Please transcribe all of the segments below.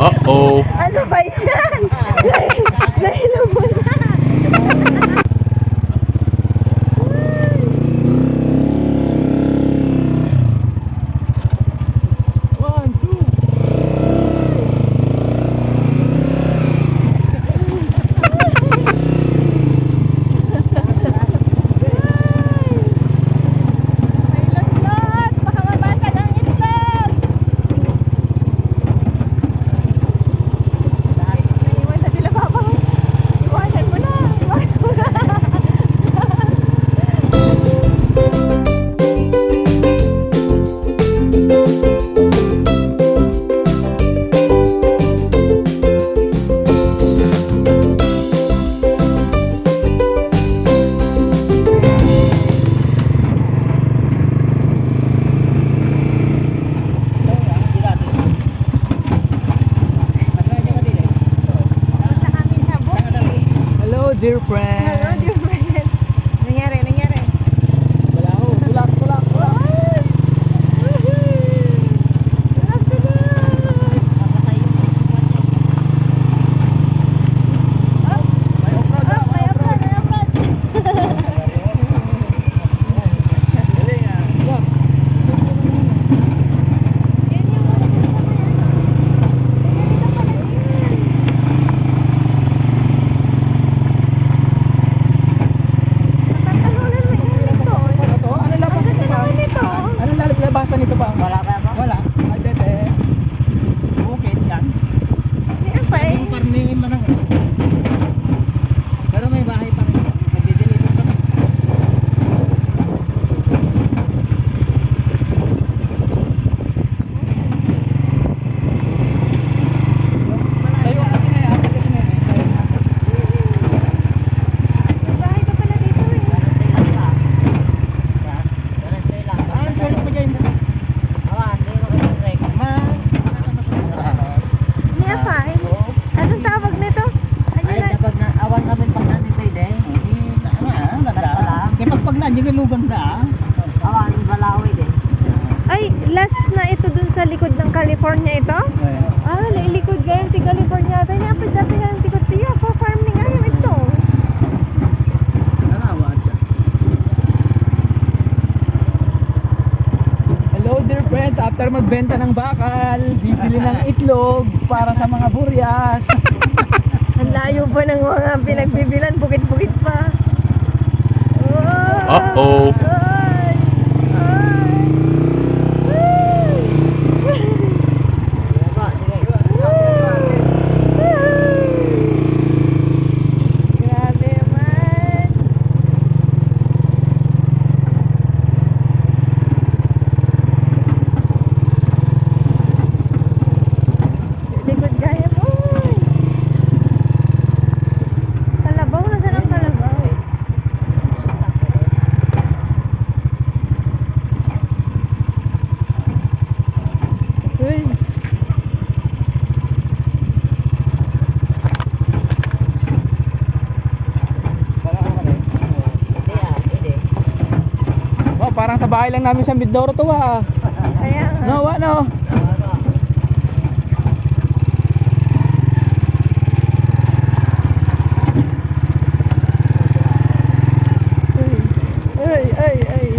Uh-oh. Ano ba yan? Nahilo mo na. Dear friend. Hello, dear friend. Nangyari. Wala ho. Tulak. Basa nito pa. Wala pa ba? Wala. Ay, dede. Bukid yan. Hindi pa eh. Yung parni manang. Pero may bahay pa rin. Nagdi-deliver kami. Tayo kasi na yan. May bahay ka pala dito eh. Niya fine. Anong tawag nito? Ano Ay, na? dapat na awan kami pag nanitay de. Kaya pagpaglaan, yung ilugan da. Awan balawi de. Ay, last na ito dun sa likod ng California ito? Ah, nailikod gayang ti California. Tayo na pa dati nga ti California. For farming ayaw ito. Hello dear friends, after magbenta ng bakal, bibili ng itlog para sa mga buryas. Ang layo pa ng mga pinagbibilan. Bukid-bukid pa. Oh, Uh-oh. Ay! Ay! Grabe man. Likod gaya po. Kalabaw, nasaan ang kalabaw? Uy. Oh, parang sa bahay lang namin sa Mindoro to ah. Kaya nga. No, what no? Ay.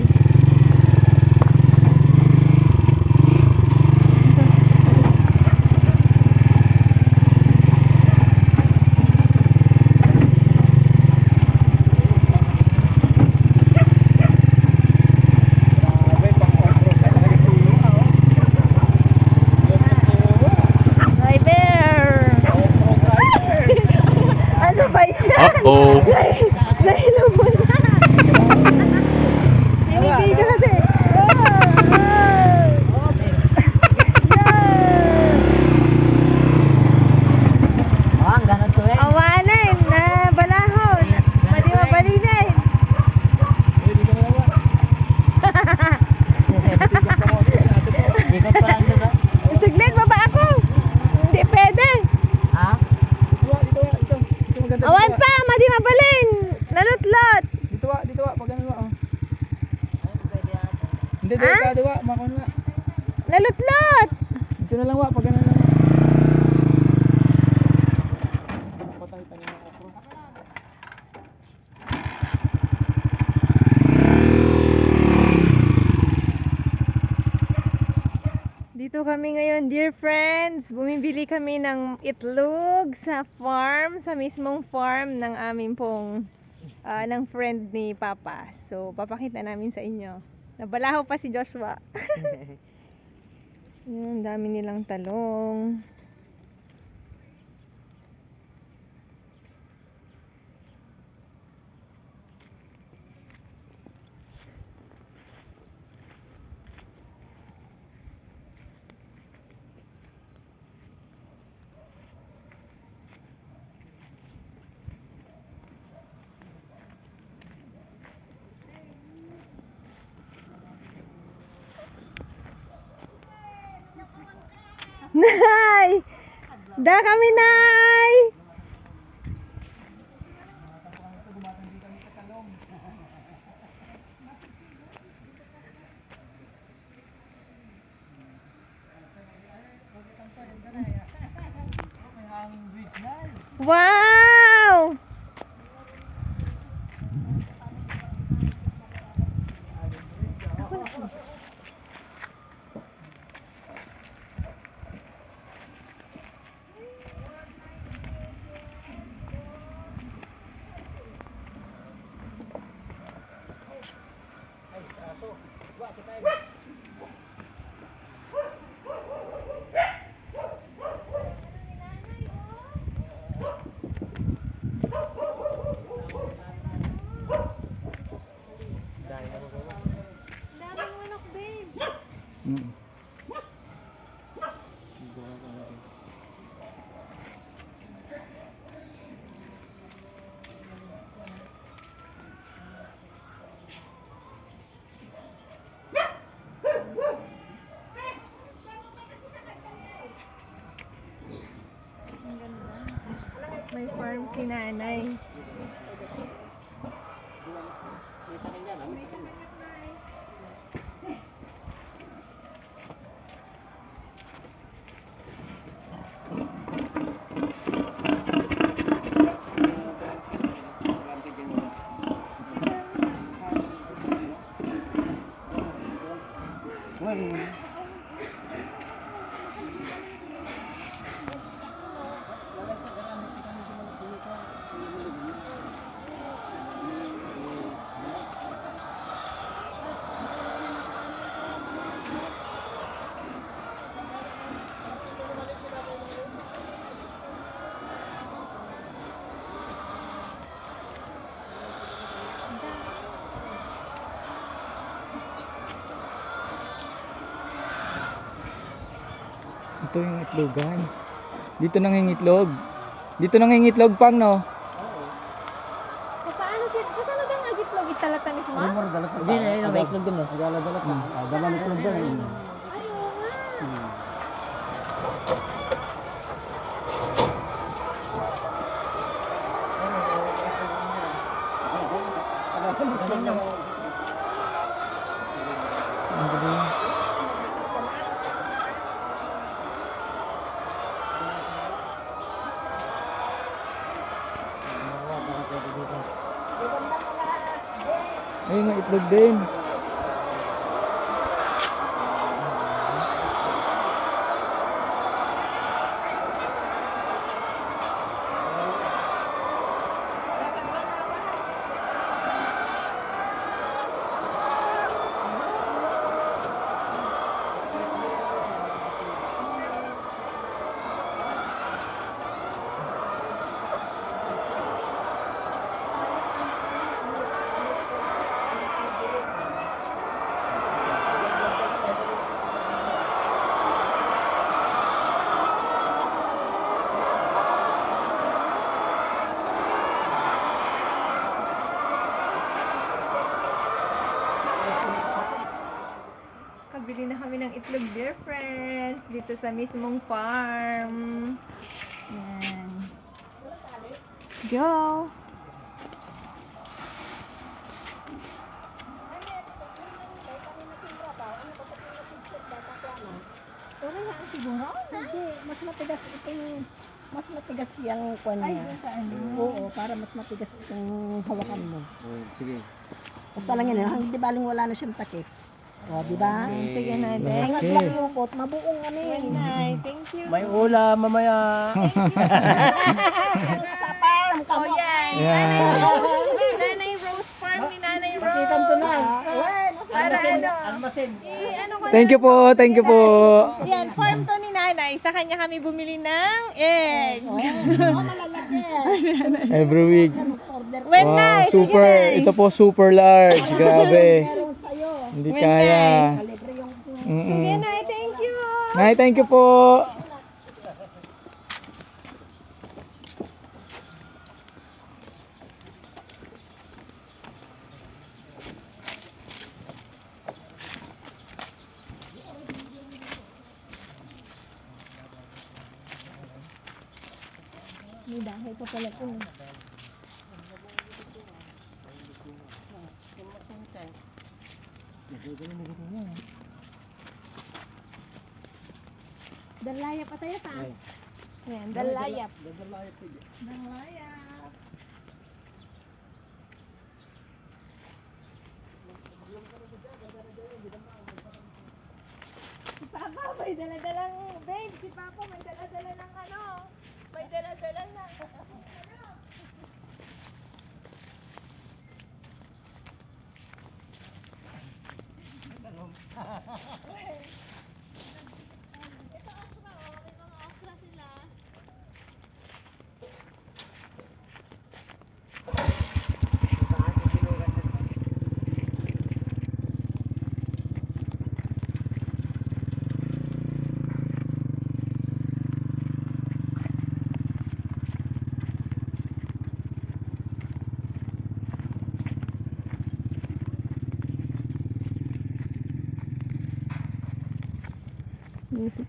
Hi there. Ano ba yan? Uh-oh. Nahilo mo na. Hinigay ka kasi. Ang ganun to eh. Awanan na balahon. Pwede mabalinin. Ikot pa lang dito. Saglit, baba ako. Hindi pwede. Ha? Ito maganda. Awan pa, madi mabalin. Nalutlot. Dito wa, pag ano wa. Hindi, Ah? dito wa, makon wa. Nalutlot. Dito na lang wa, pag ano lang. Dito kami ngayon, dear friends. Bumibili kami ng itlog sa farm, sa mismong farm ng aming pong ng friend ni Papa. So, papakita namin sa inyo. Nabalaho pa si Joshua. Ang dami nilang talong. Nay! Da kami, Nay! Wow! Daming manok, babe. May farm si Nanay. Ito yung itlogan. Dito nangingitlog. Dito nangingitlog pang no. Paano daw nga gitlog italatan ni Ma? Hindi na yun, may itlog din eh. Dala-dala na. Dala ng itlog dyan. Ayaw nga. Ang galing. Ay, may itlog din. Kabili na kami ng itlog, dear friends, dito sa mismong farm. Yan. Go! Okay na siguro? Hindi, mas matigas itong mas matigas yung kwan Ay, niya. doon sa ano? Oo, para mas matigas itong hawakan mo. Sige. Basta lang yan, hindi baling wala na siyang takip. O, di ba? Sige na, thank Okay. you. Naglakupot, mabuong kami. Nay, thank you. May ulam mamaya. Sa farm, Oh, kamo. yan. Yan. Nanay Rose Farm ni Nanay Rose. Pakitan to lang. Para ano? Almacen. Ano ko Thank you po, thank you po. Yan, farm to ni Nanay. Sa kanya kami bumili ng egg. Oh, malalaki. Every week. Order When Wow, night, super. Ito po super large. Grabe. meron sa'yo. Hindi When kaya. Libre yung Sige, Nay, thank you. Nay, thank you po. May dahil pa pala ito. Dalayap pa tayo pa. Yan, dalayap. Dalayap. Si Papa may daladalang, babe, si Papa may daladala ng ano, may daladala ng music.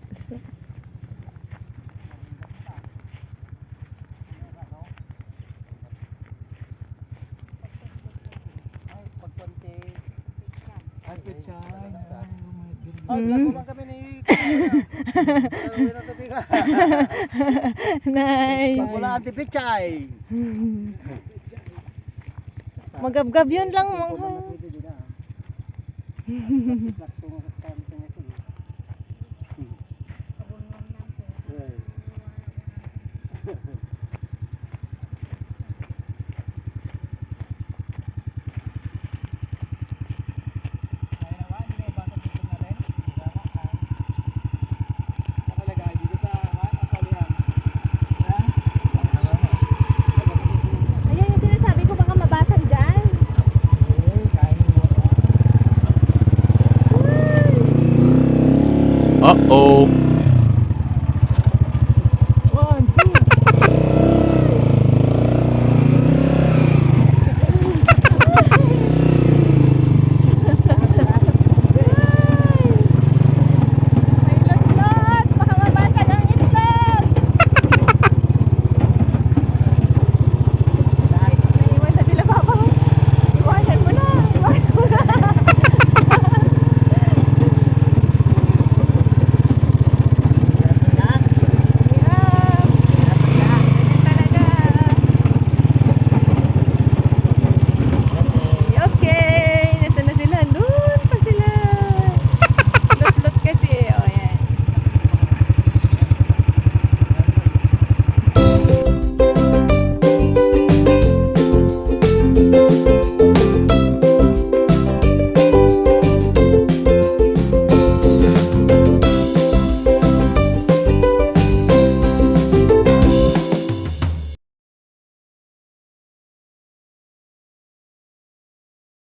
Ay, pichay. Oh Ay, Mm. nagkulang kami ni Nay. Wala anti pichay. Magabgab yun lang mga. Ayan yung sinasabi ko, baka mabasag dyan. Uh-oh.